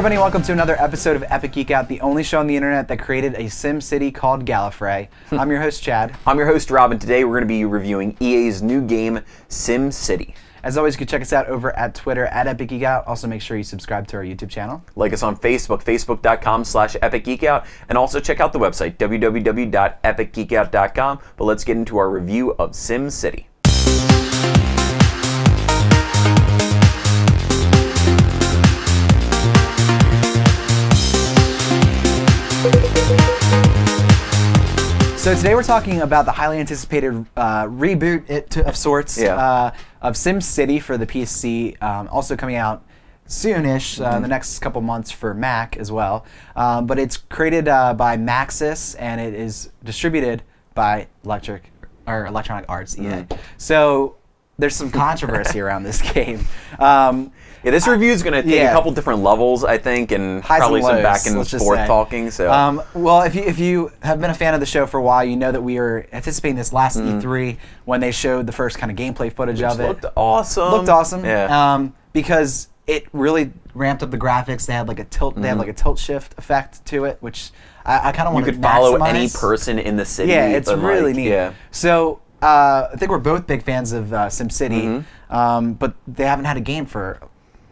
everybody, welcome to another episode of Epic Geek Out, the only show on the internet that created a sim city called Gallifrey. I'm your host, Chad. I'm your host, Rob, and today we're going to be reviewing EA's new game, Sim City. As always, you can check us out over at Twitter at Epic Geek Out. Also, make sure you subscribe to our YouTube channel. Like us on Facebook, facebook.com/epicgeekout, and also check out the website, www.epicgeekout.com. But let's get into our review of Sim City. So today we're talking about the highly anticipated reboot of sorts of Sim City for the PC, also coming out soonish, in the next couple months for Mac as well. But it's created by Maxis and it is distributed by Electronic Arts, EA. So there's some controversy around this game. Yeah, this review is going to take a couple different levels, I think, and highs probably and lows, some back and forth talking. So, well, if you have been a fan of the show for a while, you know that we were anticipating this last E3 when they showed the first kind of gameplay footage of it. Looked awesome. Looked awesome. Yeah. Because it really ramped up the graphics. They had like a tilt. They had like a tilt shift effect to it, which I kind of want to maximize. You could follow any person in the city. Yeah, it's really neat. Yeah. So I think we're both big fans of SimCity, but they haven't had a game for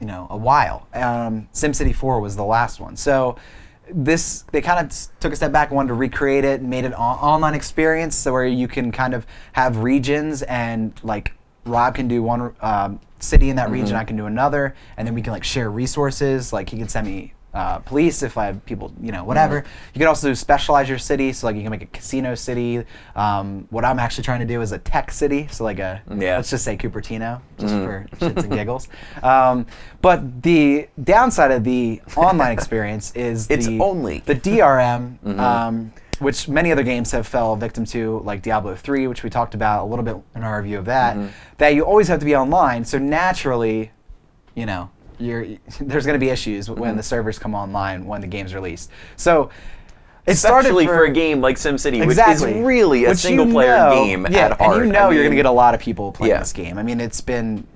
a while. SimCity 4 was the last one. So they kind of took a step back and wanted to recreate it and made it an online experience, so where you can kind of have regions and like Rob can do one city in that region, I can do another, and then we can like share resources. Like he can send me police if I have people, whatever. You can also specialize your city, so like you can make a casino city. What I'm actually trying to do is a tech city, so like let's just say Cupertino, just for shits and giggles. But the downside of the online experience is the DRM, which many other games have fell victim to, like Diablo 3, which we talked about a little bit in our review of that, that you always have to be online, so naturally, there's going to be issues when the servers come online when the game's released. So it Especially started for a game like SimCity, exactly, which is really a single-player game at heart. And you're going to get a lot of people playing this game. I mean, it's been,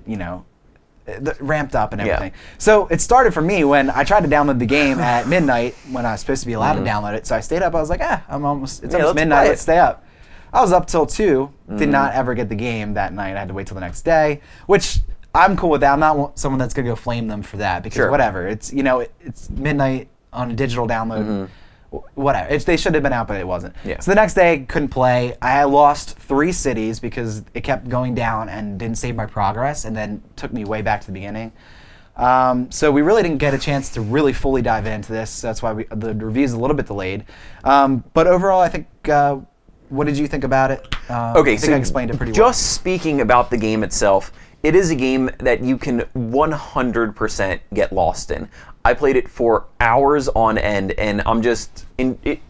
ramped up and everything. So it started for me when I tried to download the game at midnight when I was supposed to be allowed to download it. So I stayed up. I was like, it's almost midnight. Let's stay up. I was up till 2. Did not ever get the game that night. I had to wait till the next day, which I'm cool with that. I'm not someone that's gonna go flame them for that because whatever. It's it's midnight on a digital download. Whatever. They should have been out, but it wasn't. Yeah. So the next day, couldn't play. I lost 3 cities because it kept going down and didn't save my progress, and then took me way back to the beginning. So we really didn't get a chance to really fully dive into this. That's why the review's a little bit delayed. But overall, I think. What did you think about it? Okay, I think I explained it pretty well. Just speaking about the game itself, it is a game that you can 100% get lost in. I played it for hours on end, and I'm just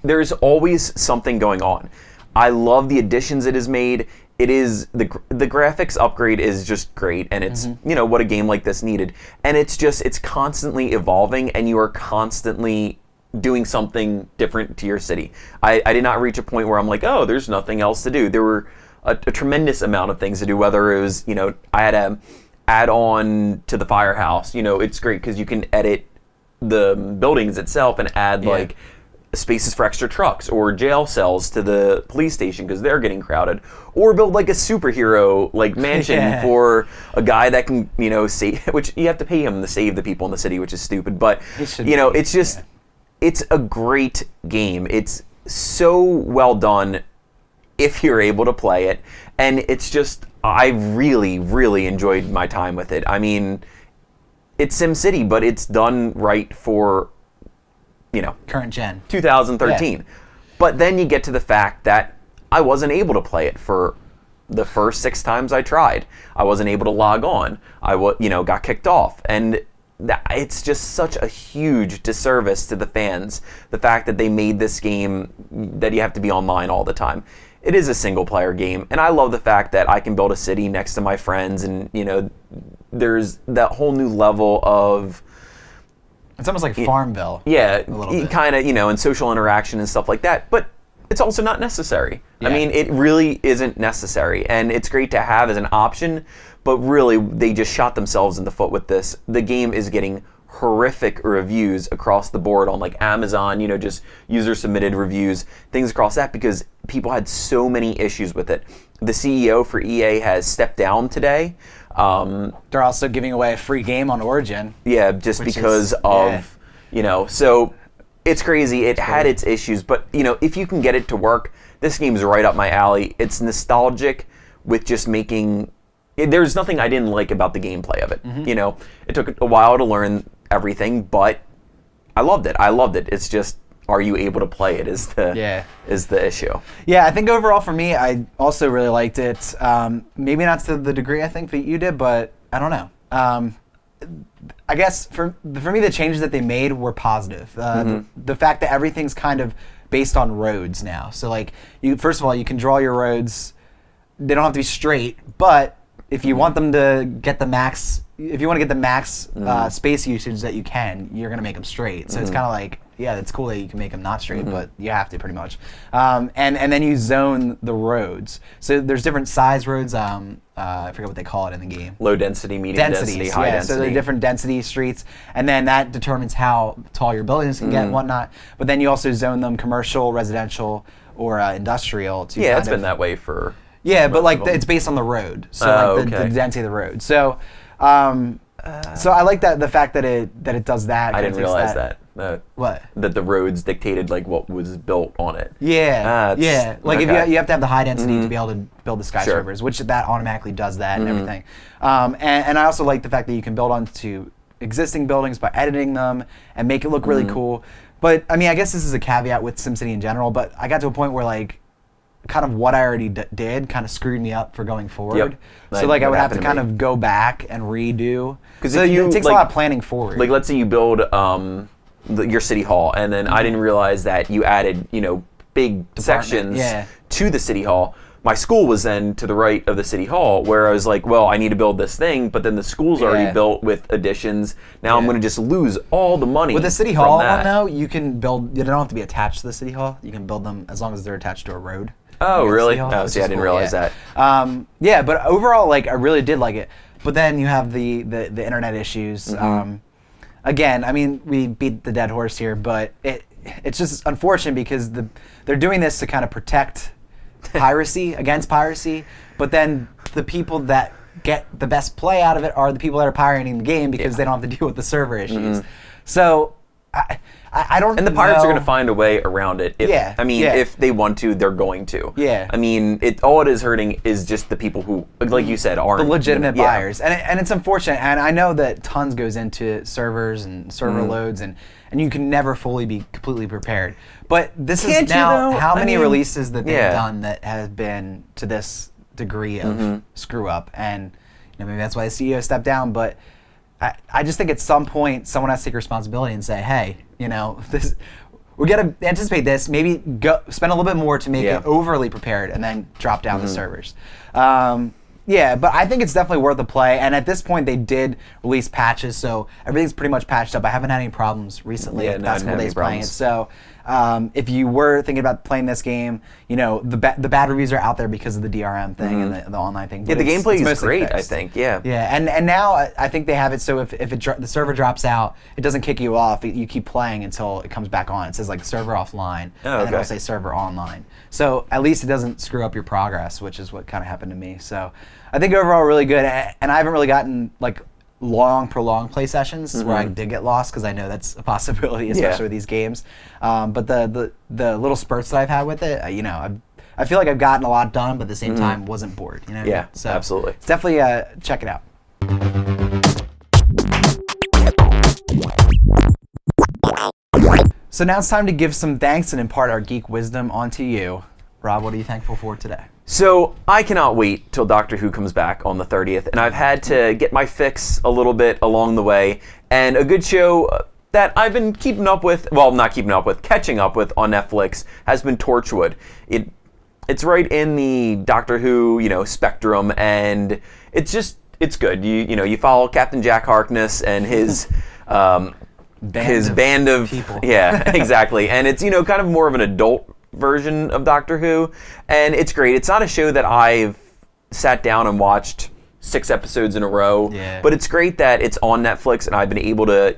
there's always something going on. I love the additions it has made. It is the graphics upgrade is just great, and it's what a game like this needed. And it's constantly evolving, and you are constantly doing something different to your city. I did not reach a point where I'm like, oh, there's nothing else to do. There were a tremendous amount of things to do, whether it was, I had a add-on to the firehouse. It's great because you can edit the buildings itself and add like spaces for extra trucks or jail cells to the police station because they're getting crowded, or build like a superhero like mansion for a guy that can, save, which you have to pay him to save the people in the city, which is stupid, but it's just it's a great game. It's so well done if you're able to play it. And it's just, I really, really enjoyed my time with it. I mean, it's SimCity, but it's done right for, current gen. 2013. Yeah. But then you get to the fact that I wasn't able to play it for the first 6 times I tried. I wasn't able to log on. I got kicked off. And it's just such a huge disservice to the fans, the fact that they made this game that you have to be online all the time. It is a single-player game, and I love the fact that I can build a city next to my friends, and there's that whole new level of. It's almost like Farmville. Yeah, kind of, and social interaction and stuff like that. But it's also not necessary. Yeah. I mean, it really isn't necessary, and it's great to have as an option. But really, they just shot themselves in the foot with this. The game is getting horrific reviews across the board on like Amazon, just user submitted reviews, things across that, because people had so many issues with it. The CEO for EA has stepped down today. They're also giving away a free game on Origin. Yeah, just because of, so it's crazy. It had its issues, but if you can get it to work, this game's right up my alley. It's nostalgic with just making. There's nothing I didn't like about the gameplay of it. It took a while to learn everything, but I loved it. It's just, are you able to play it is the issue. Yeah, I think overall for me, I also really liked it. Maybe not to the degree I think that you did, but I don't know. I guess for me, the changes that they made were positive. The fact that everything's kind of based on roads now. So like, first of all, you can draw your roads. They don't have to be straight, but if you want them to get the max, if you want to get the max space usage that you can, you're going to make them straight. So it's kind of like, yeah, it's cool that you can make them not straight, but you have to pretty much. And then you zone the roads. So there's different size roads. I forget what they call it in the game. Low density, medium density, high density. So there are different density streets, and then that determines how tall your buildings can get and whatnot. But then you also zone them commercial, residential, or industrial. Yeah, it's been that way for. Yeah, but like it's based on the road, so like the density of the road. So, so I like the fact that it does that. I didn't realize that. What? That the roads dictated like what was built on it. Yeah, yeah. Like if you have to have the high density to be able to build the skyscrapers, which that automatically does that and everything. And I also like the fact that you can build onto existing buildings by editing them and make it look really cool. But I mean, I guess this is a caveat with SimCity in general. But I got to a point where like, kind of what I already did kind of screwed me up for going forward. Yep. So like I would have to kind of go back and redo. Because it takes a lot of planning forward. Like let's say you build your city hall, and then I didn't realize that you added big sections to the city hall. My school was then to the right of the city hall, where I was like, well, I need to build this thing, but then the school's already built with additions. Now I'm going to just lose all the money. With the city hall one though, you can build. You don't have to be attached to the city hall. You can build them as long as they're attached to a road. Oh, really? Oh, see, I didn't realize that. Yeah, but overall, like, I really did like it. But then you have the internet issues. Again, I mean, we beat the dead horse here, but it's just unfortunate because they're doing this to kind of protect piracy, against piracy. But then the people that get the best play out of it are the people that are pirating the game because they don't have to deal with the server issues. So I don't know. And the pirates are going to find a way around it. If they want to, they're going to. Yeah. I mean, all it is hurting is just the people who, like you said, aren't. The legitimate buyers. And it's unfortunate. And I know that tons goes into servers and server loads, and you can never fully be completely prepared. But this is now how many releases that they've done that have been to this degree of screw up. And maybe that's why the CEO stepped down. But I just think at some point someone has to take responsibility and say, hey, we got to anticipate this. Maybe go spend a little bit more to make it overly prepared, and then drop down the servers. Yeah, but I think it's definitely worth a play. And at this point, they did release patches, so everything's pretty much patched up. I haven't had any problems recently. Yeah, past couple days playing it. So if you were thinking about playing this game, the bad reviews are out there because of the DRM thing and the online thing. But the gameplay is great, fixed. I think. Yeah. Yeah, and now I think they have it so if the server drops out, it doesn't kick you off. You keep playing until it comes back on. It says like server offline, and then it'll say server online. So at least it doesn't screw up your progress, which is what kind of happened to me. So I think overall really good, and I haven't really gotten like long, prolonged play sessions where I did get lost, because I know that's a possibility, especially with these games. But the little spurts that I've had with it, I feel like I've gotten a lot done, but at the same time wasn't bored. Yeah, so absolutely. It's definitely check it out. So now it's time to give some thanks and impart our geek wisdom onto you. Rob, what are you thankful for today? So I cannot wait till Doctor Who comes back on the 30th, and I've had to get my fix a little bit along the way. And a good show that I've been keeping up with, well, not keeping up with, catching up with on Netflix has been Torchwood. It's right in the Doctor Who, spectrum, and it's good. You follow Captain Jack Harkness and his band of people. Yeah, exactly. And it's kind of more of an adult version of Doctor Who, and it's great. It's not a show that I've sat down and watched 6 episodes in a row. Yeah. But it's great that it's on Netflix, and I've been able to,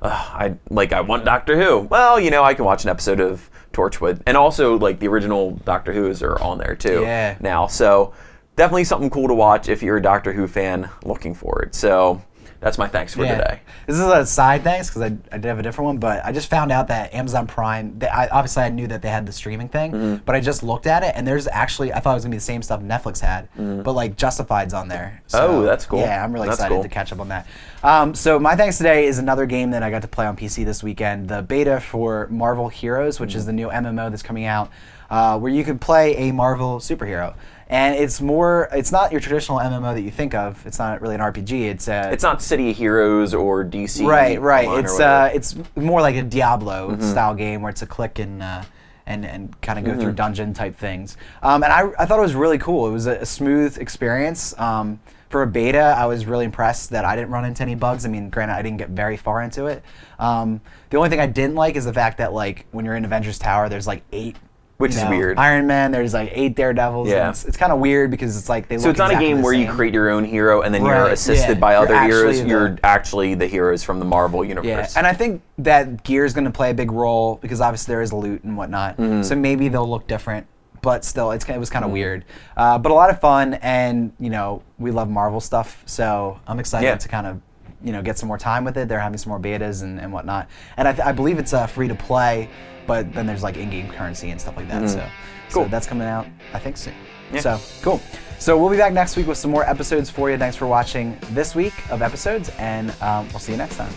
I want Doctor Who. Well, I can watch an episode of Torchwood, and also like the original Doctor Who's are on there too. Yeah. Now, so definitely something cool to watch if you're a Doctor Who fan looking for it. So that's my thanks for today. This is a side thanks because I did have a different one, but I just found out that Amazon Prime, obviously I knew that they had the streaming thing, but I just looked at it and there's actually, I thought it was going to be the same stuff Netflix had, but like Justified's on there. So, that's cool. Yeah, I'm really That's excited cool. to catch up on that. So my thanks today is another game that I got to play on PC this weekend, the beta for Marvel Heroes, which is the new MMO that's coming out, where you can play a Marvel superhero. And it's not your traditional MMO that you think of. It's not really an RPG. It's not City of Heroes or DC. Right. Online It's more like a Diablo style game where it's a click and kind of go through dungeon type things. And I thought it was really cool. It was a smooth experience. For a beta, I was really impressed that I didn't run into any bugs. I mean, granted, I didn't get very far into it. The only thing I didn't like is the fact that like when you're in Avengers Tower, there's like 8. Which is weird. Iron Man, there's like 8 Daredevils. Yeah. And it's kind of weird because it's like they look So it's not exactly a game the where you same. create your own hero and then you're Right, assisted yeah. by You're other heroes. actually You're actually the heroes from the Marvel universe. Yeah, and I think that gear is going to play a big role because obviously there is loot and whatnot. So maybe they'll look different, but still, it was kind of weird. But a lot of fun, and we love Marvel stuff, so I'm excited to kind of get some more time with it. They're having some more betas and whatnot, and I believe it's free to play, but then there's like in-game currency and stuff like that. So that's coming out, I think, soon. Yeah. So cool. So we'll be back next week with some more episodes for you. Thanks for watching this week of episodes, and we'll see you next time.